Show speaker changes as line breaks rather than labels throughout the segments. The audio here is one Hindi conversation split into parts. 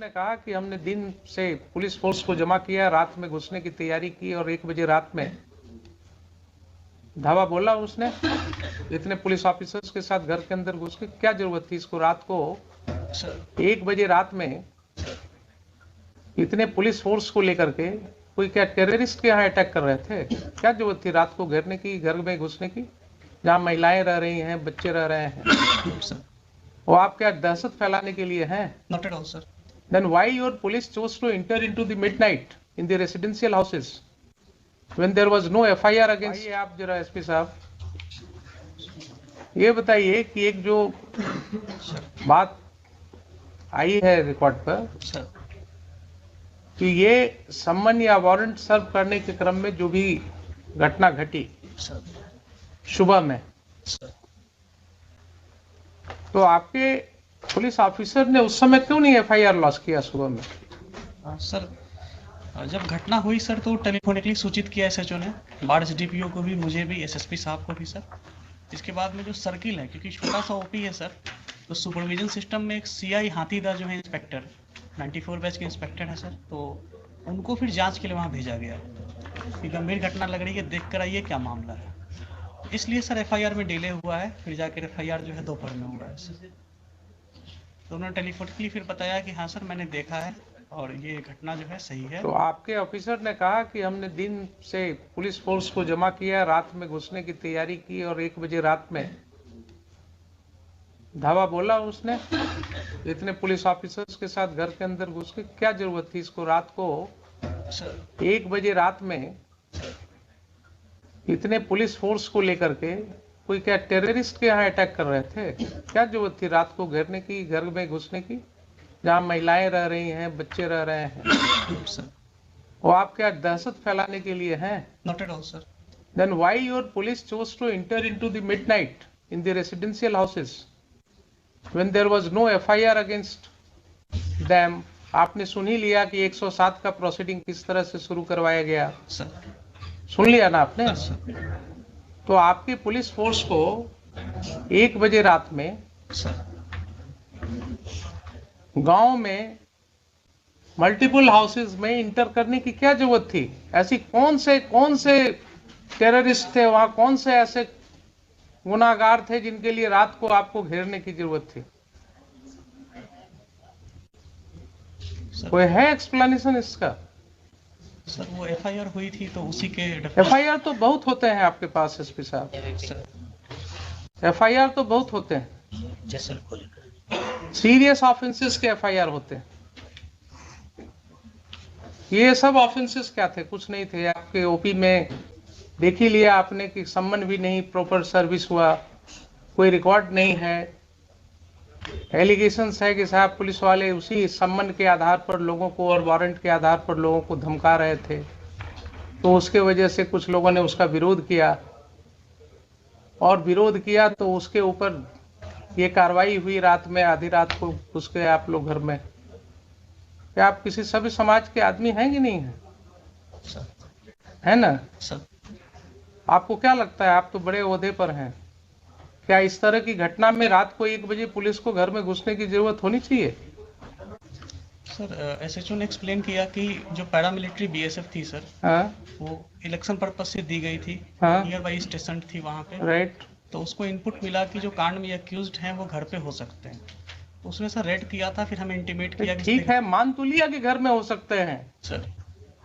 ने कहा कि हमने दिन से पुलिस फोर्स को जमा किया, रात में घुसने की तैयारी की और 1 बजे रात में धावा बोला उसने। इतने पुलिस ऑफिसर्स के साथ घर के अंदर घुस के क्या जरूरत थी इसको? रात को 1 बजे रात में इतने पुलिस फोर्स को लेकर के कोई क्या टेररिस्ट के यहाँ अटैक कर रहे थे? क्या जरूरत थी रात को घेरने की, घर में घुसने की, जहाँ महिलाएं रह रही हैं, बच्चे रह रहे हैं? वो आप क्या दहशत फैलाने के लिए हैं?
Not at all, sir.
Then why your police chose to enter into the midnight in the residential houses when there was no FIR against? आइए आप जरा एसपी साहब ये बताइए कि एक जो बात आई है रिकॉर्ड पर
Sir.
कि ये सम्मन या वारंट सर्व करने के क्रम में जो भी घटना घटी
Sir.
सुबह में,
Sir.
तो आपके पुलिस ऑफिसर ने उस समय क्यों नहीं FIR लॉस किया सुबह में?
सर जब घटना हुई सर तो टेलीफोनिकली सूचित किया SHO ने, बाढ़ SDPO को भी, मुझे भी, SSP साहब को भी सर। इसके बाद में जो सर्किल है, क्योंकि छोटा सा OP है सर, तो सुपरविजन सिस्टम में एक CI हाथीदा जो है इंस्पेक्टर 94 बैच के इंस्पेक्टर है सर, तो उनको फिर जांच के लिए वहाँ भेजा गया कि गंभीर घटना लग रही है, देख कर आइए क्या मामला है। इसलिए सर FIR में डिले हुआ है, फिर जाकर FIR जो है दोपहर में हुआ है सर। तो उन्होंने टेलीफोनिकली फिर बताया कि हाँ सर मैंने देखा है और ये घटना जो है सही है।
तो आपके ऑफिसर ने कहा कि हमने दिन से पुलिस फोर्स को जमा किया, रात में घुसने की तैयारी की और 1 बजे रात में धावा बोला उसने। इतने पुलिस ऑफिसर्स के साथ घर के अंदर घुस के क्या जरूरत थी इसको? रात को
सर
1 बजे रात में इतने पुलिस फोर्स को लेकर के कोई क्या टेररिस्ट के यहाँ अटैक कर रहे थे? क्या जरूरत थी रात को घेरने की, घर में घुसने की, जहाँ महिलाएं रह रही हैं, बच्चे रह रहे हैं?
सर
वो आप क्या दहशत फैलाने के लिए हैं?
Not at all sir.
Then why your police chose to enter into the midnight in the residential houses when there was no FIR against them? आपने सुन ही लिया कि 107 का प्रोसीडिंग किस तरह से शुरू करवाया गया,
सर
सुन लिया ना आपने?
सर
तो आपकी पुलिस फोर्स को 1 बजे रात में
सर
गांव में मल्टीपल हाउसेस में इंटर करने की क्या जरूरत थी? ऐसी कौन से टेररिस्ट थे वहां, कौन से ऐसे गुनाहगार थे जिनके लिए रात को आपको घेरने की जरूरत थी? कोई है एक्सप्लेनेशन इसका?
सर वो FIR हुई थी तो उसी के
FIR तो बहुत होते हैं आपके पास एसपी साहब, FIR तो बहुत होते हैं, सीरियस ऑफेंसेस के FIR होते हैं। ये सब ऑफेंसेस क्या थे? कुछ नहीं थे। आपके OP में देख ही लिया आपने कि सम्मन भी नहीं, प्रॉपर सर्विस हुआ, कोई रिकॉर्ड नहीं है। एलिगेशंस है कि साहब पुलिस वाले उसी सम्मन के आधार पर लोगों को और वारंट के आधार पर लोगों को धमका रहे थे, तो उसके वजह से कुछ लोगों ने उसका विरोध किया, और विरोध किया तो उसके ऊपर ये कार्रवाई हुई। रात में आधी रात को घुस गए आप लोग घर में। क्या आप किसी सभ्य समाज के आदमी हैं कि नहीं है? है ना?
सर
आपको क्या लगता है, आप तो बड़े ओहदे पर हैं, क्या इस तरह की घटना में रात को 1 बजे पुलिस को घर में घुसने की जरूरत होनी चाहिए?
सर SHO ने एक्सप्लेन किया कि जो पैरामिलिट्री BSF थी सर,
हाँ
वो इलेक्शन पर्पज से दी गई थी,
हाँ
नियर बाई स्टेशन थी वहाँ पे,
राइट।
तो उसको इनपुट मिला कि जो कांड में अक्यूज्ड हैं वो घर पे हो सकते हैं, तो उसने सर रेड किया था। फिर हमें इंटीमेट किया कि
ठीक है, मान तो लिया कि घर में हो सकते हैं।
सर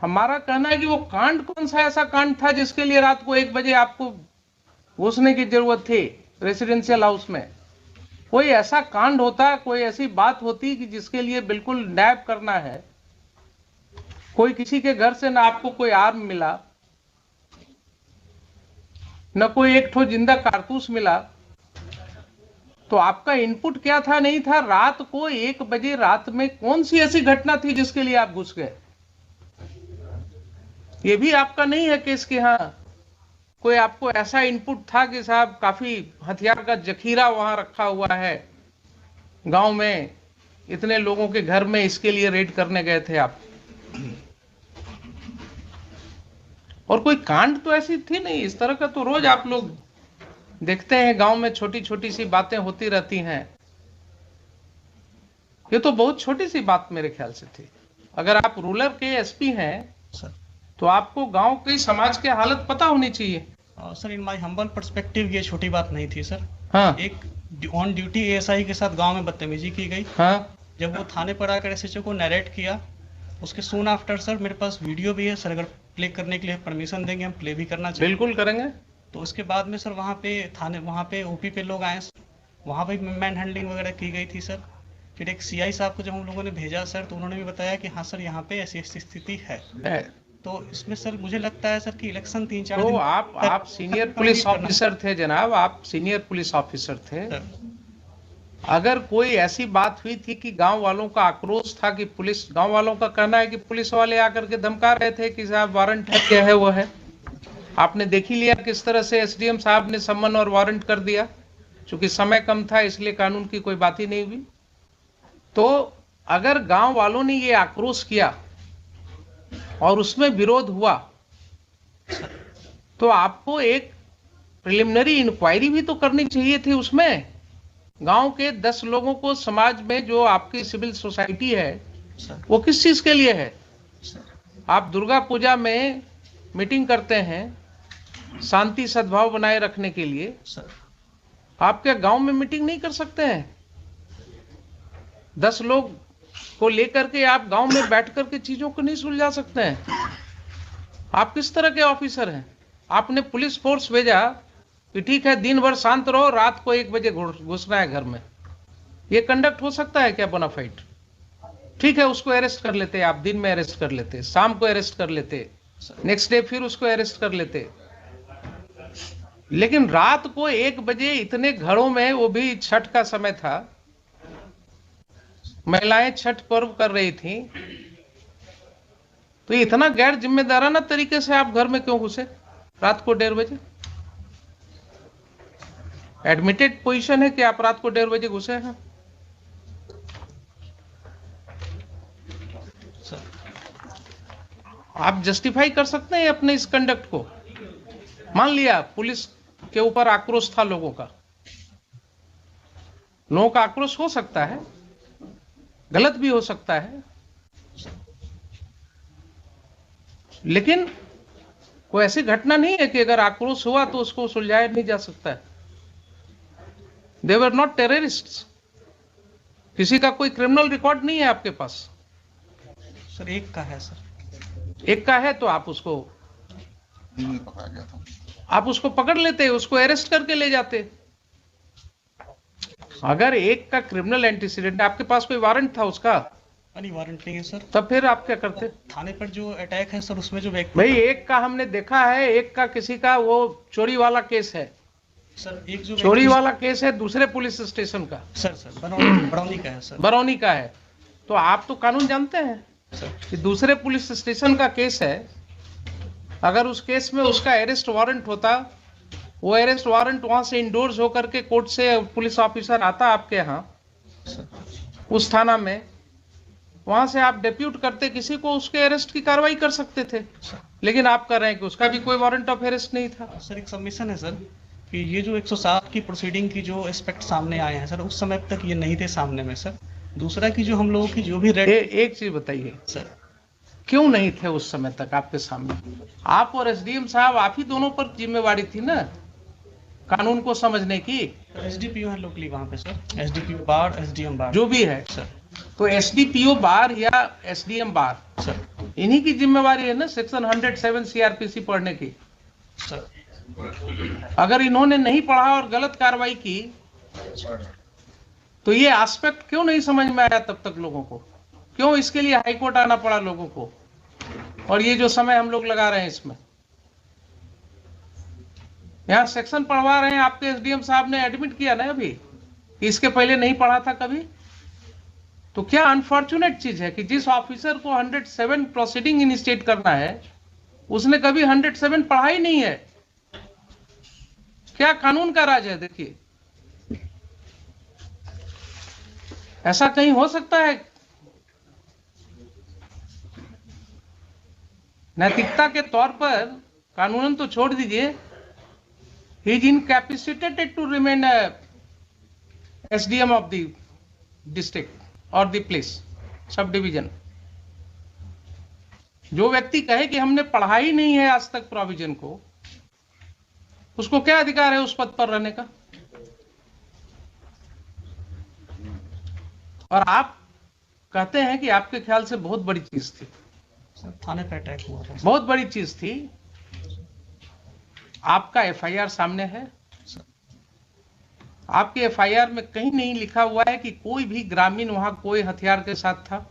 हमारा कहना है कि वो कांड कौन सा ऐसा कांड था जिसके लिए रात को 1 बजे आपको घुसने की जरूरत थी रेसिडेंशियल हाउस में? कोई ऐसा कांड होता, कोई ऐसी बात होती कि जिसके लिए बिल्कुल नैब करना है, कोई किसी के घर से ना आपको कोई आर्म मिला, न कोई एक ठो जिंदा कारतूस मिला, तो आपका इनपुट क्या था? नहीं था। रात को 1 बजे रात में कौन सी ऐसी घटना थी जिसके लिए आप घुस गए? ये भी आपका नहीं है केस कि हाँ कोई आपको ऐसा इनपुट था कि साहब काफी हथियार का जखीरा वहां रखा हुआ है गांव में, इतने लोगों के घर में, इसके लिए रेड करने गए थे आप? और कोई कांड तो ऐसी थी नहीं। इस तरह का तो रोज आप लोग देखते हैं गांव में, छोटी छोटी सी बातें होती रहती हैं। ये तो बहुत छोटी सी बात मेरे ख्याल से थी। अगर आप रूरल के एसपी हैं
सर।
तो आपको गांव की समाज की हालत पता होनी चाहिए।
Sir in my humble perspective ये छोटी बात नहीं थी सर।
हाँ
एक ऑन ड्यूटी एएसआई के साथ गांव में बदतमीजी की गई।
हाँ
जब वो थाने पर आकर एसएचओ को नरेट किया, उसके सून आफ्टर सर मेरे पास वीडियो भी है सर, अगर प्ले करने के लिए परमिशन देंगे हम प्ले भी करना चाहिए।
बिल्कुल करेंगे।
तो उसके बाद में सर वहाँ पे थाने, वहाँ पे ओपी पे लोग आए, वहाँ पे मैन हैंडलिंग वगैरह की गई थी सर। फिर एक सीआई साहब को जब हम लोगों ने भेजा सर, तो उन्होंने भी बताया कि हाँ सर यहाँ पे ऐसी ऐसी स्थिति है। तो इसमें सर मुझे लगता है सर कि इलेक्शन 3-4
तो
दिन
आप सीनियर पुलिस ऑफिसर थे जनाब, आप सीनियर पुलिस ऑफिसर थे। अगर कोई ऐसी बात हुई थी कि गांव वालों का आक्रोश था कि पुलिस, गांव वालों का कहना है कि पुलिस वाले आकर के धमका रहे थे कि साहब वारंट है, क्या है वो है, आपने देख ही लिया किस तरह से एसडीएम साहब ने सम्मन और वारंट कर दिया। चूंकि समय कम था इसलिए कानून की कोई बात ही नहीं हुई। तो अगर गांव वालों ने ये आक्रोश किया और उसमें विरोध हुआ तो आपको एक प्रिलिमिनरी इंक्वायरी भी तो करनी चाहिए थी। उसमें गांव के 10 लोगों को, समाज में जो आपकी सिविल सोसाइटी है वो किस चीज के लिए है। आप दुर्गा पूजा में मीटिंग करते हैं शांति सद्भाव बनाए रखने के लिए, आप क्या गांव में मीटिंग नहीं कर सकते हैं? 10 लोग को लेकर के आप गांव में बैठ करके चीजों को नहीं सुलझा सकते हैं? आप किस तरह के ऑफिसर हैं? आपने पुलिस फोर्स भेजा कि ठीक है दिन भर शांत रहो, रात को 1 बजे घुसना है घर में। ये कंडक्ट हो सकता है क्या बोनाफाइड? ठीक है उसको अरेस्ट कर लेते, आप दिन में अरेस्ट कर लेते, शाम को अरेस्ट कर लेते, नेक्स्ट डे फिर उसको अरेस्ट कर लेते। लेकिन रात को 1 बजे इतने घरों में, वो भी छठ का समय था, महिलाएं छठ पर्व कर रही थी, तो इतना गैर जिम्मेदाराना तरीके से आप घर में क्यों घुसे रात को 1:30 बजे? एडमिटेड पोजीशन है कि आप रात को 1:30 बजे घुसे हैं। आप जस्टिफाई कर सकते हैं अपने इस कंडक्ट को? मान लिया पुलिस के ऊपर आक्रोश था लोगों का, लोगों का आक्रोश हो सकता है, गलत भी हो सकता है, लेकिन कोई ऐसी घटना नहीं है कि अगर आक्रोश हुआ तो उसको सुलझाया नहीं जा सकता है। दे वर नॉट टेररिस्ट्स। किसी का कोई क्रिमिनल रिकॉर्ड नहीं है आपके पास।
सर एक का है सर।
एक का है तो आप उसको
पकड़ा गया था,
आप उसको पकड़ लेते, उसको अरेस्ट करके ले जाते। अगर एक का क्रिमिनल एंटीसीडेंट, आपके पास कोई वारंट था उसका?
नहीं वारंट नहीं है सर।
तब फिर आप क्या करते?
थाने पर जो अटैक है सर, उसमें जो व्यक्ति,
भाई एक का हमने देखा है, एक का किसी का वो चोरी वाला केस है
सर, एक जो
चोरी वाला केस है दूसरे पुलिस स्टेशन का,
सर बरौनी का है सर,
बरौनी का है। तो आप तो कानून जानते हैं
सर
कि दूसरे पुलिस स्टेशन का केस है, अगर उस केस में उसका अरेस्ट वारंट होता, वो अरेस्ट वारंट वहां से इंडोर्स होकर के कोर्ट से पुलिस ऑफिसर आता आपके यहाँ उस थाना में, वहां से आप डिप्यूट करते किसी को, उसके अरेस्ट की कार्रवाई कर सकते थे। लेकिन आप कर रहे हैं कि उसका भी कोई वारंट ऑफ अरेस्ट नहीं था।
सर एक सबमिशन है सर कि ये जो 107 की प्रोसीडिंग की जो एस्पेक्ट सामने आए हैं सर, उस समय तक ये नहीं थे सामने में सर। दूसरा कि जो हम लोगों की जो भी रेड,
एक चीज बताइए
सर,
क्यों नहीं थे उस समय तक आपके सामने? आप और एसडीएम साहब, आप ही दोनों पर जिम्मेवारी थी ना कानून को समझने की।
एसडीपीओ है लोकली वहाँ पे सर, एसडीपीओ बार, एसडीएम बार,
जो भी है
सर।
तो एसडीपीओ बार या एसडीएम बार
सर,
इन्हीं की जिम्मेवारी है ना सेक्शन 107 सीआरपीसी पढ़ने की।
सर
अगर इन्होंने नहीं पढ़ा और गलत कार्रवाई की तो ये एस्पेक्ट क्यों नहीं समझ में आया तब तक लोगों को? क्यों इसके लिए हाईकोर्ट आना पड़ा लोगों को? और ये जो समय हम लोग लगा रहे हैं इसमें, यहाँ सेक्शन पढ़वा रहे हैं, आपके एसडीएम साहब ने एडमिट किया ना अभी, इसके पहले नहीं पढ़ा था कभी। तो क्या अनफॉर्चुनेट चीज है कि जिस ऑफिसर को 107 प्रोसीडिंग इनिशिएट करना है उसने कभी 107 पढ़ा ही नहीं है। क्या कानून का राज है? देखिए ऐसा कहीं हो सकता है? नैतिकता के तौर पर कानूनन तो छोड़ दीजिए, he is incapacitated to remain SDM of the district. और द पुलिस सब डिवीजन। जो व्यक्ति कहे कि हमने पढ़ा ही नहीं है आज तक प्रोविजन को, उसको क्या अधिकार है उस पद पर रहने का? और आप कहते हैं कि आपके ख्याल से बहुत बड़ी चीज थी।
सर थाने पे अटैक हुआ था।
बहुत बड़ी चीज थी। आपका एफआईआर सामने है। आपके एफआईआर में कहीं नहीं लिखा हुआ है कि कोई भी ग्रामीण वहां कोई हथियार के साथ था।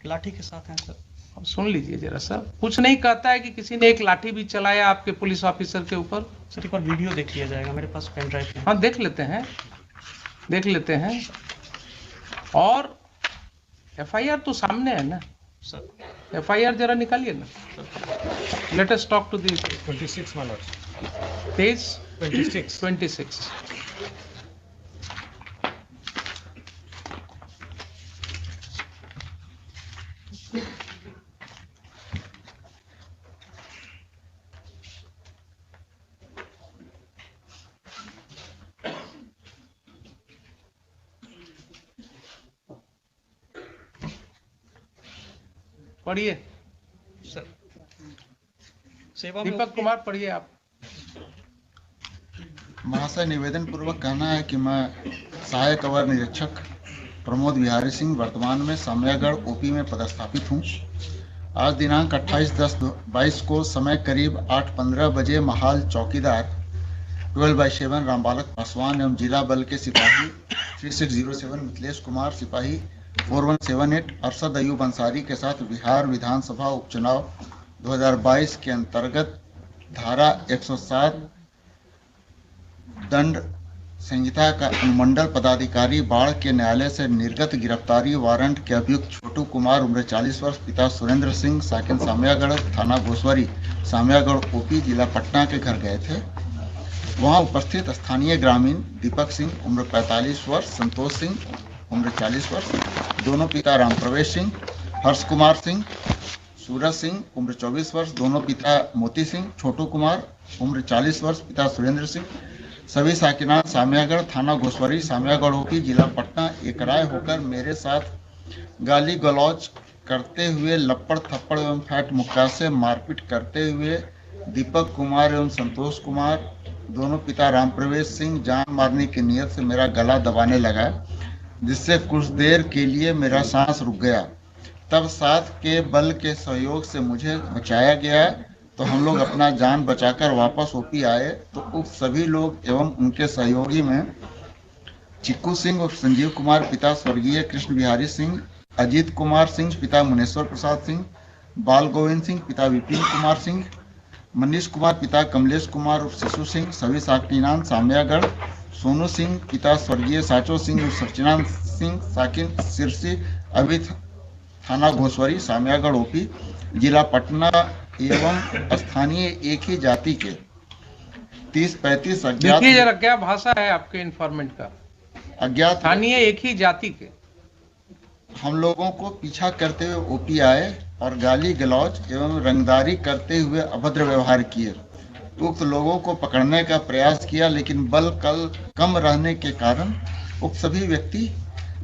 लाठी के साथ हैं सर।
अब सुन लीजिए जरा सर, कुछ नहीं कहता है कि किसी ने एक लाठी भी चलाया आपके पुलिस ऑफिसर के ऊपर।
सर एक बार वीडियो देख लिया जाएगा, मेरे पास पेन ड्राइव है।
हाँ देख लेते हैं, देख लेते हैं। और एफआईआर तो सामने है ना
सर।
एफआईआर जरा निकालिए ना। Let us talk to the
26 my lord.
Page
26.
26। पढ़िए
सर सेवा में
दीपक कुमार, पढ़िए आप।
महाशय, निवेदन पूर्वक कहना है कि मैं सहायक अवर निरीक्षक प्रमोद बिहारी सिंह वर्तमान में सामयागढ़ ओपी में पदस्थापित हूँ। आज दिनांक 28/10/22 को समय करीब 8:15 बजे महाल चौकीदार 12/7 रामबालक पासवान एवं जिला बल के सिपाही 3607 मिथिलेश कुमार, सिपाही 4178 अरशद अयूब अंसारी के साथ बिहार विधानसभा उपचुनाव 2022 के अंतर्गत धारा 107 दंड संहिता का अनुमंडल पदाधिकारी बाढ़ के न्यायालय से निर्गत गिरफ्तारी वारंट के अभियुक्त छोटू कुमार उम्र 40 वर्ष, पिता सुरेंद्र सिंह, साकिन सामयागढ़, थाना घोसवरी, सामयागढ़ ओपी, जिला पटना के घर गए थे। वहां उपस्थित स्थानीय ग्रामीण दीपक सिंह उम्र 45 वर्ष, संतोष सिंह उम्र 40 वर्ष, दोनों पिता राम प्रवेश सिंह, हर्ष कुमार सिंह, सूरज सिंह उम्र 24 वर्ष, दोनों पिता मोती सिंह, छोटू कुमार उम्र 40 वर्ष, पिता सुरेंद्र सिंह, सभी साकिनान सामयागढ़, थाना घोसवरी, सामयागढ़ ओपी, जिला पटना एक राय होकर मेरे साथ गाली गलौज करते हुए, लपड़ थप्पड़ एवं फैट मुक्का से मारपीट करते हुए दीपक कुमार एवं संतोष कुमार, दोनों पिता राम प्रवेश सिंह, जान मारने की नीयत से मेरा गला दबाने लगा, जिससे कुछ देर के लिए मेरा सांस रुक गया। तब साथ के बल के सहयोग से मुझे बचाया गया, तो हम लोग अपना जान बचाकर वापस ओपी आए तो उक्त सभी लोग एवं उनके सहयोगी में चिक्कू सिंह और संजीव कुमार पिता स्वर्गीय कृष्ण बिहारी सिंह, अजीत कुमार सिंह पिता मुनेश्वर प्रसाद सिंह, बाल गोविंद सिंह पिता विपिन कुमार सिंह, मनीष कुमार पिता कमलेश कुमार और शिशु सिंह, सभी साकिनान सामयागढ़, सोनू सिंह पिता स्वर्गीय साचो सिंह और सचिनान सिंह, साकिन सिरसी, अभी थाना घोसवरी, सामयागढ़ ओपी, जिला पटना एवं स्थानीय एक ही जाति के 30-35 अज्ञात।
देखिए जरा क्या भाषा है आपके इन्फॉर्मेंट का।
अज्ञात
स्थानीय एक ही जाति के
हम लोगों को पीछा करते हुए ओपी आए और गाली गलौज एवं रंगदारी करते हुए अभद्र व्यवहार किए। उक्त लोगों को पकड़ने का प्रयास किया, लेकिन बल कम रहने के कारण उक्त सभी व्यक्ति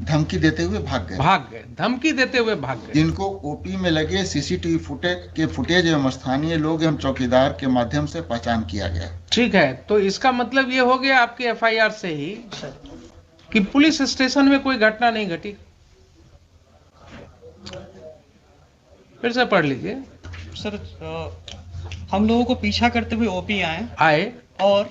धमकी देते हुए भाग गए।
धमकी देते हुए भाग गए,
जिनको ओपी में लगे सीसीटीवी फुटेज एवं स्थानीय लोग एवं चौकीदार के माध्यम से पहचान किया गया।
ठीक है, तो इसका मतलब ये हो गया आपके एफआईआर से ही कि पुलिस स्टेशन में कोई घटना नहीं घटी। फिर से पढ़ लीजिए
सर। हम लोगों को पीछा करते हुए ओपी आए और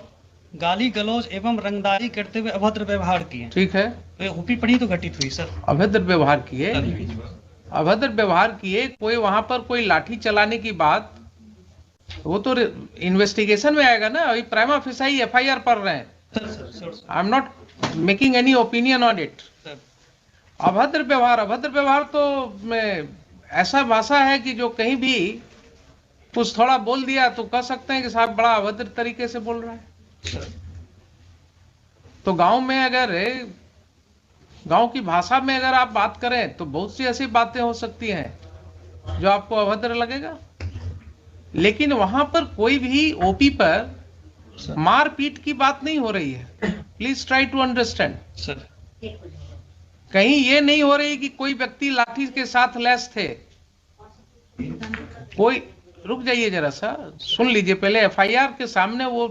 गाली गलौज एवं रंगदारी करते हुए अभद्र व्यवहार किए।
ठीक है,
तो ओपी पढ़ी तो घटित हुई सर।
अभद्र व्यवहार किए, अभद्र व्यवहार किए। कोई वहां पर कोई लाठी चलाने की बात, वो तो इन्वेस्टिगेशन में आएगा ना। अभी प्राइमा फेसाई एफआईआर पढ़ रहे हैं। I am not making any opinion on it. अभद्र व्यवहार तो ऐसा भाषा है कि जो कहीं भी कुछ थोड़ा बोल दिया तो कह सकते हैं कि साहब बड़ा अभद्र तरीके से बोल रहा है। तो गांव में अगर गांव की भाषा में अगर आप बात करें तो बहुत सी ऐसी बातें हो सकती हैं जो आपको अभद्र लगेगा, लेकिन वहां पर कोई भी ओपी पर मारपीट की बात नहीं हो रही है। Please try to understand. कहीं ये नहीं हो रही कि कोई व्यक्ति लाठी के साथ लैस थे, कोई, रुक जाइए जरा सा, सुन लीजिए पहले, एफआईआर के सामने वो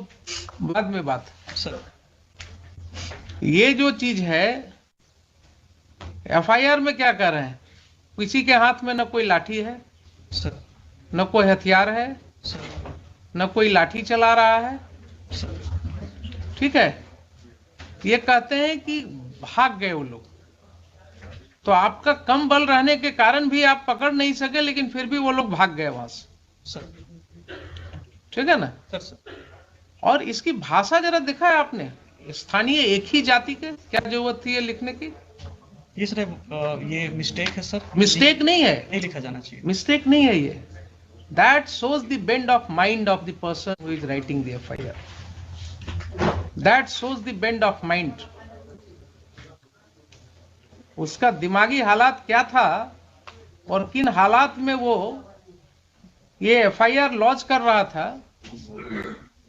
बाद में बात।
सर
ये जो चीज है एफआईआर में क्या कर रहे हैं, किसी के हाथ में न कोई लाठी है,
सर
न कोई हथियार है,
सर
न कोई लाठी चला रहा है,
सर
ठीक है। ये कहते हैं कि भाग गए वो लोग, तो आपका कम बल रहने के कारण भी आप पकड़ नहीं सके, लेकिन फिर भी वो लोग भाग गए वहां से,
सर
ठीक है ना।
सर
और इसकी भाषा जरा देखा है आपने, स्थानीय एक ही जाति के, क्या जरूरत थी ये लिखने की?
ये सर ये मिस्टेक है सर,
मिस्टेक नहीं है,
नहीं लिखा जाना चाहिए।
मिस्टेक नहीं है ये। That shows the bend of mind of the person who is writing the FIR. That shows the bend of mind. उसका दिमागी हालात क्या था और किन हालात में वो ये FIR लॉन्च कर रहा था।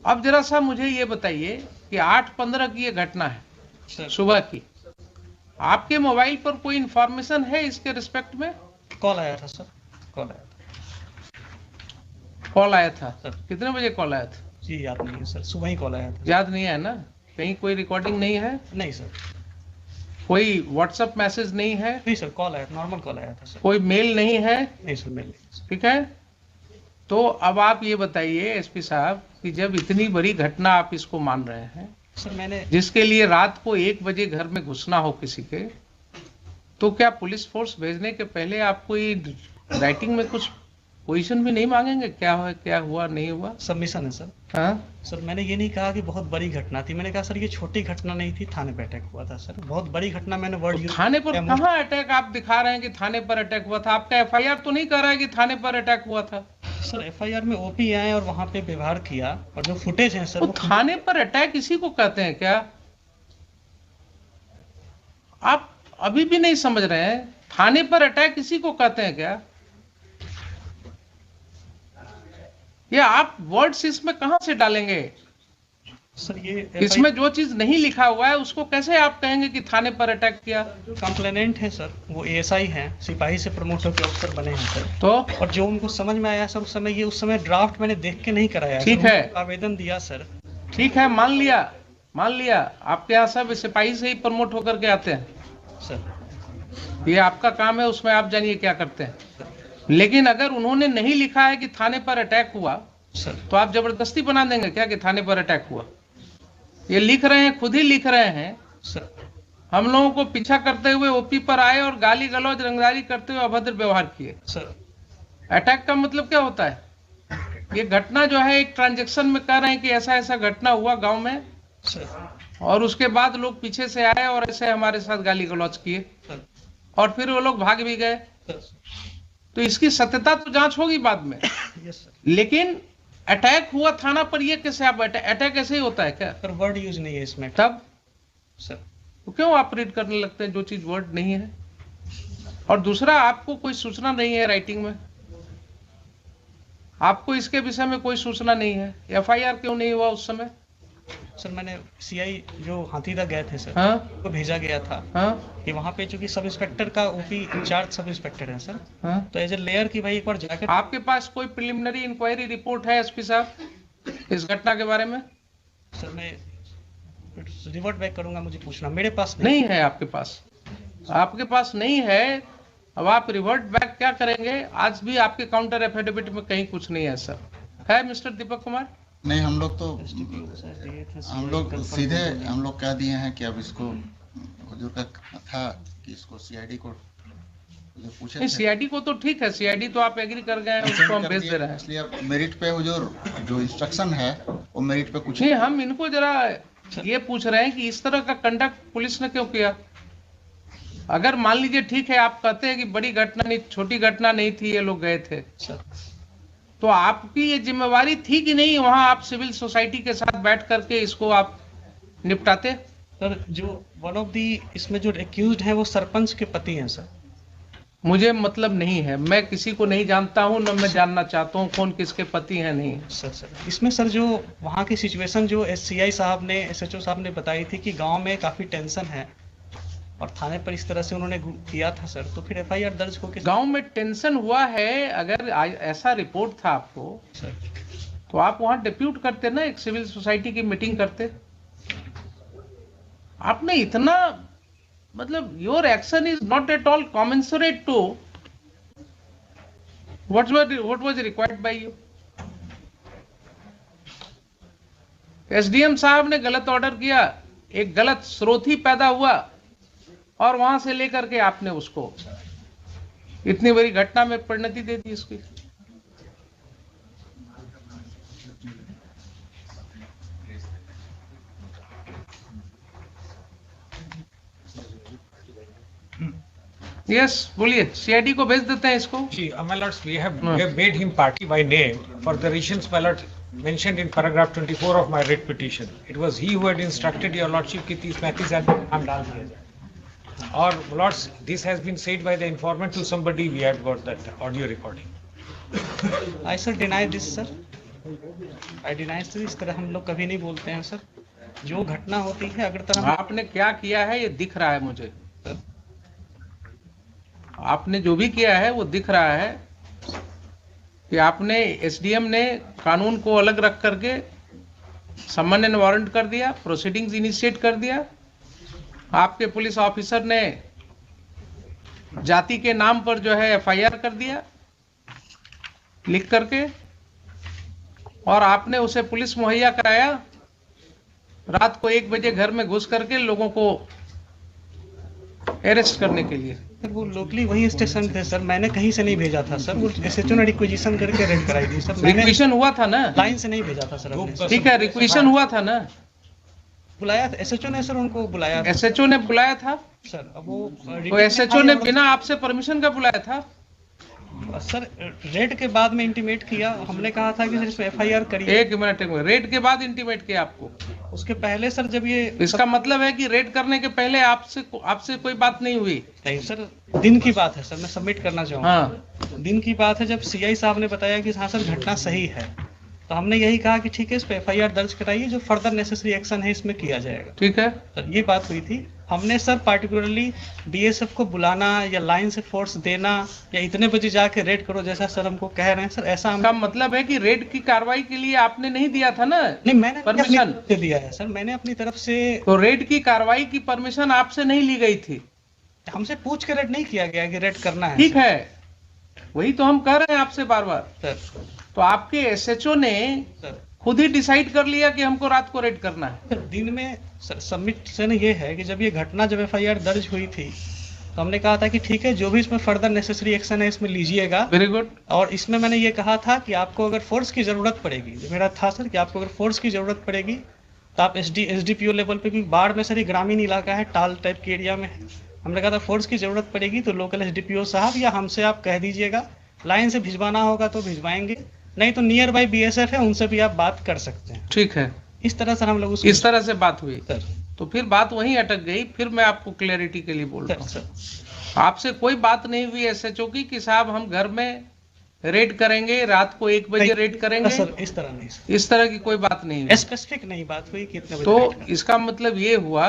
अब जरा सा मुझे ये बताइए कि 8/15 की ये घटना है,
सर
सुबह की, आपके मोबाइल पर कोई इंफॉर्मेशन है इसके रिस्पेक्ट में?
कॉल आया था सर, कॉल आया था
कॉल आया था,
सर।
कितने बजे कॉल आया था?
जी याद नहीं है सर, सुबह ही कॉल आया था।
याद नहीं है ना? कहीं कोई रिकॉर्डिंग नहीं है,
नहीं सर,
कोई व्हाट्सएप मैसेज नहीं है,
नहीं सर, कॉल आया, नॉर्मल कॉल आया था सर।
कोई मेल नहीं है,
नहीं सर, मेल नहीं सर।
ठीक है। तो अब आप ये बताइए एसपी साहब कि जब इतनी बड़ी घटना आप इसको मान रहे हैं,
सर मैंने
जिसके लिए रात को 1 बजे घर में घुसना हो किसी के, तो क्या पुलिस फोर्स भेजने के पहले आप कोई राइटिंग में कुछ पोजीशन भी नहीं मांगेंगे, क्या है, क्या हुआ, नहीं हुआ?
सबमिशन है सर।
हाँ,
सर मैंने ये नहीं कहा कि बहुत बड़ी घटना थी, मैंने कहा सर ये छोटी घटना नहीं थी, थाने पे अटैक हुआ था सर, बहुत बड़ी घटना मैंने वर्ड
तो
यूज।
थाने पर कहाँ अटैक आप दिखा रहे हैं कि थाने पर अटैक हुआ था? आपका एफआईआर तो नहीं कह रहा है कि थाने पर अटैक हुआ था।
सर एफआईआर में ओपी आए और वहां पे व्यवहार किया, और जो फुटेज है सर
तो थाने पर अटैक इसी को कहते हैं क्या? आप अभी भी नहीं समझ रहे हैं, थाने पर अटैक इसी को कहते हैं क्या? या आप वर्ड्स इसमें कहां से डालेंगे?
सर ये
इसमें जो चीज नहीं लिखा हुआ है उसको कैसे आप कहेंगे कि थाने पर अटैक किया?
कंप्लेनेंट है सर, वो एएसआई हैं, सिपाही से प्रमोट होकर अफसर बने हैं सर।
तो
और जो उनको समझ में आया सर, उस समय ड्राफ्ट मैंने देख के नहीं कराया,
ठीक
सर,
है।
उनको आवेदन दिया सर।
ठीक है, मान लिया आपके यहाँ सब सिपाही से ही प्रमोट होकर के आते हैं,
सर
ये आपका काम है, उसमें आप जानिए क्या करते हैं। लेकिन अगर उन्होंने नहीं लिखा है कि थाने पर अटैक हुआ,
सर
तो आप जबरदस्ती बना देंगे क्या कि थाने पर अटैक हुआ? ये लिख रहे हैं, खुद ही लिख रहे हैं,
सर
हम लोगों को पीछा करते हुए ओपी पर आए और गाली गलौज रंगदारी करते हुए अभद्र व्यवहार किए।
सर
अटैक का मतलब क्या होता है? ये घटना जो है एक ट्रांजैक्शन में कह रहे हैं कि ऐसा ऐसा घटना हुआ गांव में,
सर
और उसके बाद लोग पीछे से आए और ऐसे हमारे साथ गाली गलौज किए,
सर
और फिर वो लोग भाग भी गए।
सर
तो इसकी सत्यता तो जांच होगी बाद में।
Yes sir.
लेकिन अटैक हुआ थाना पर, ये कैसे आप अटैक ऐसे ही होता है क्या?
सर वर्ड यूज नहीं है इसमें
तब
सर।
तो क्यों आप रीड करने लगते हैं जो चीज वर्ड नहीं है? और दूसरा, आपको कोई सूचना नहीं है राइटिंग में, आपको इसके विषय में कोई सूचना नहीं है, एफआईआर क्यों नहीं हुआ उस समय?
सर मैंने सीआई जो हाथीदा गए थे सर,
हाँ
को भेजा गया था
हाँ
कि वहाँ पे चूंकि सब इंस्पेक्टर का ओपी इंचार्ज सब इंस्पेक्टर है सर,
हाँ।
तो एज ए लेयर की भाई एक बार जाकर।
आपके पास कोई प्रिलिमिनरी इंक्वायरी रिपोर्ट है एसपी साहब इस घटना के बारे में?
सर मैं रिवर्ट बैक करूंगा, मुझे पूछना, मेरे पास
नहीं है आपके पास, आपके पास नहीं है। अब आप रिवर्ट बैक क्या करेंगे? आज भी आपके काउंटर एफिडेविट में कहीं कुछ नहीं है सर, है मिस्टर दीपक कुमार?
नहीं, हम लोग तो
नहीं।
हम लोग सीधे हम लोग कह दिए हैं कि अब इसको हुजूर का था कि इसको सीआईडी को जो पूछे
नहीं,
थे,
सीआईडी को तो ठीक है, सीआईडी तो आप एग्री कर गए हैं, उसको हम भेज दे रहे हैं।
इसलिए अब मेरिट पे हुजूर जो इंस्ट्रक्शन है वो मेरिट पे कुछ
नहीं, हम इनको जरा ये पूछ रहे हैं कि इस तरह का कंडक्ट पुलिस ने क्यों किया? अगर मान लीजिए ठीक है, आप कहते हैं कि बड़ी घटना नहीं, छोटी घटना नहीं थी, ये लोग गए थे, तो आपकी ये जिम्मेवारी थी कि नहीं वहां आप सिविल सोसाइटी के साथ बैठ करके इसको आप निपटाते?
सर जो वन ऑफ दी इसमें जो एक्यूज्ड है वो सरपंच के पति हैं सर।
मुझे मतलब नहीं है, मैं किसी को नहीं जानता हूं, न मैं जानना चाहता हूं कौन किसके पति हैं नहीं।
सर इसमें सर जो वहाँ की सिचुएशन जो एससीआई साहब ने, एसएचओ साहब ने बताई थी कि गांव में काफी टेंशन है, और थाने पर इस तरह से उन्होंने किया था सर, तो फिर एफआईआर दर्ज होकर
गांव में टेंशन हुआ है, अगर ऐसा रिपोर्ट था आपको
सर
तो आप वहां डिप्यूट करते ना, एक सिविल सोसाइटी की मीटिंग करते। आपने इतना, मतलब your action is not at all commensurate to what was required by you. SDM साहब ने गलत ऑर्डर किया, एक गलत स्रोत ही पैदा हुआ और वहां से लेकर के आपने उसको इतनी बड़ी घटना में परिणति दे दी इसकी। यस बोलिए, सीआईडी को भेज देते हैं इसको।
See, my lords, we have made him party by name for the reasons my lord mentioned in paragraph 24 of my writ petition. It was he who had instructed your lordship कि 30-35 आदमी नाम डाल दिया जाए। और lords, this has been said by the informant to somebody. We had got that audio recording.
I sir deny this sir. I deny sir, इस तरह हम लोग कभी नहीं बोलते हैं सर। जो घटना होती है अगर तरह
आपने क्या किया है ये दिख रहा है मुझे, आपने जो भी किया है वो दिख रहा है कि आपने, एसडीएम ने कानून को अलग रख करके समन एंड वारंट कर दिया, प्रोसीडिंग्स इनिशिएट कर दिया। आपके पुलिस ऑफिसर ने जाति के नाम पर जो है एफआईआर कर दिया लिख करके, और आपने उसे पुलिस मुहैया कराया रात को 1 बजे घर में घुस करके लोगों को अरेस्ट करने के लिए।
सर वो लोकली वही स्टेशन थे सर, मैंने कहीं से नहीं भेजा था सर, वो एसएचओ ने रिक्वेजिशन करके रेड कराई थी सर। मैंने
रिक्वेशन हुआ था ना,
लाइन से नहीं भेजा था सर हमने।
ठीक है, रिक्वेशन हुआ था ना,
बुलाया था एसएचओ ने सर, उनको बुलाया था
एसएचओ ने बुलाया था
सर। अब वो
तो एसएचओ ने बिना आपसे परमिशन का बुलाया था।
सर रेड के बाद में इंटीमेट किया, हमने कहा था कि सर इसमें एफआईआर करिए।
एक मिनट रेड के बाद इंटीमेट किया आपको?
उसके पहले सर जब ये
इसका मतलब है कि रेड करने के पहले आपसे कोई बात नहीं हुई?
नहीं सर, दिन की बात है सर, मैं सबमिट करना चाहूँगा।
हाँ,
दिन की बात है जब सीआई साहब ने बताया कि हाँ सर घटना सही है, तो हमने यही कहा कि ठीक है इस पे एफआईआर दर्ज कराइए, जो फर्दर नेसेसरी एक्शन है इसमें किया जाएगा।
ठीक है
सर ये बात हुई थी। हमने सर पार्टिकुलरली बीएसएफ को बुलाना या लाइन से फोर्स देना या इतने बजे जाके रेड करो जैसा सर हमको कह रहे हैं सर, ऐसा
का मतलब है कि रेड की कार्रवाई के लिए आपने नहीं दिया था ना
नहीं, मैंने
परमिशन
दे दिया है सर, मैंने अपनी तरफ से।
तो रेड की कार्रवाई की परमिशन आपसे नहीं ली गई थी?
हमसे पूछ के रेड नहीं किया गया कि रेड करना है।
ठीक है, वही तो हम कह रहे हैं आपसे बार बार।
सर
तो आपके एसएचओ ने
सर
खुद ही डिसाइड कर लिया कि हमको रात को रेड करना है?
सर दिन में सर सबमिशन ये है कि जब ये घटना, जब एफआईआर दर्ज हुई थी तो हमने कहा था कि ठीक है जो भी इसमें फर्दर नेसेसरी एक्शन है इसमें लीजिएगा।
Very good.
और इसमें मैंने ये कहा था कि आपको अगर फोर्स की जरूरत पड़ेगी, जो मेरा था सर कि आपको अगर फोर्स की जरूरत पड़ेगी तो आप एसडीपीओ लेवल पे, क्योंकि बाढ़ में सर ये ग्रामीण इलाका है, टाल टाइप के एरिया में है, हमने कहा था फोर्स की जरूरत पड़ेगी तो लोकल एसडीपीओ साहब या हमसे आप कह दीजिएगा, लाइन से भिजवाना होगा तो भिजवाएंगे, नहीं तो नियर बाई बीएसएफ है उनसे भी आप बात कर सकते हैं।
ठीक है,
इस तरह सर हम लोग
इस तरह से बात हुई।
सर
तो फिर बात वहीं अटक गई। फिर मैं आपको क्लैरिटी के लिए बोल रहा
सर
हूँ, आपसे कोई बात नहीं हुई एसएचओ की कि साहब हम घर में रेड करेंगे, रात को 1 बजे रेड करेंगे?
सर इस तरह नहीं सर,
इस तरह की कोई बात नहीं हुई।
स्पेसिफिक नहीं बात हुई कि इतने बजे
तो
रेड करना है।
इसका मतलब ये हुआ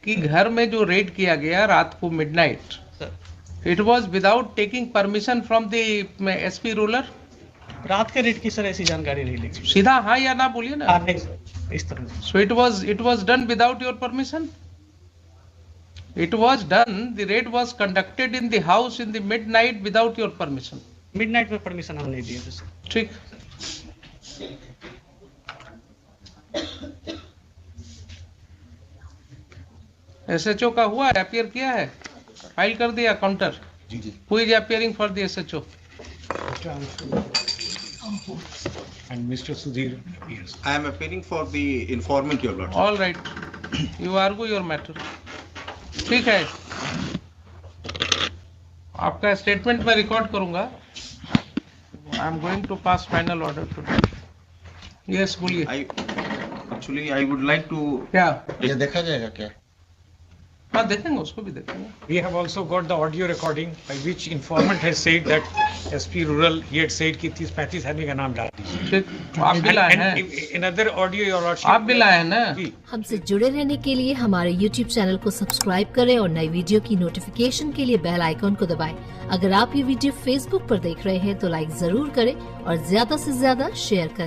कि घर में जो रेड किया गया रात को midnight,
sir
it was without taking permission from the SP ruler?
रात के रेट की सर ऐसी जानकारी नहीं ली।
सीधा हाँ या ना बोलिए ना।
नहीं सर, इस तरह से।
So it was done without your permission? It was done, the raid was conducted in the house in the midnight without your permission?
Midnight में परमिशन हम नहीं दिए थे सर।
ठीक। एसएचओ का हुआ है, अपीयर किया है, फाइल कर दिया काउंटर?
जी जी।
Who is appearing for the SHO?
And Mr. Sudhir, yes.
I am appearing for the informant, your lordship.
All right, you argue your matter. ठीक है, आपका स्टेटमेंट मैं रिकॉर्ड करूंगा। I am going to pass final order today. Yes बोलिए।
I would like to
क्या?
ये देखा जाएगा क्या?
हाँ देखेंगे, उसको भी देखेंगे।
We have also got the audio recording by which informant has said that SP Rural, he had said कि 30-35 आदमी का नाम डाल दीजिए।
ठीक, आप भी लाए हैं,
And another audio your lordship,
आप भी लाए हैं ना।
जी।
हमसे जुड़े रहने के लिए हमारे YouTube चैनल को सब्सक्राइब करें और नई वीडियो की नोटिफिकेशन के लिए बेल आइकॉन को दबाएं। अगर आप ये वीडियो Facebook पर देख रहे हैं तो लाइक जरूर करें और ज्यादा से ज्यादा शेयर करें।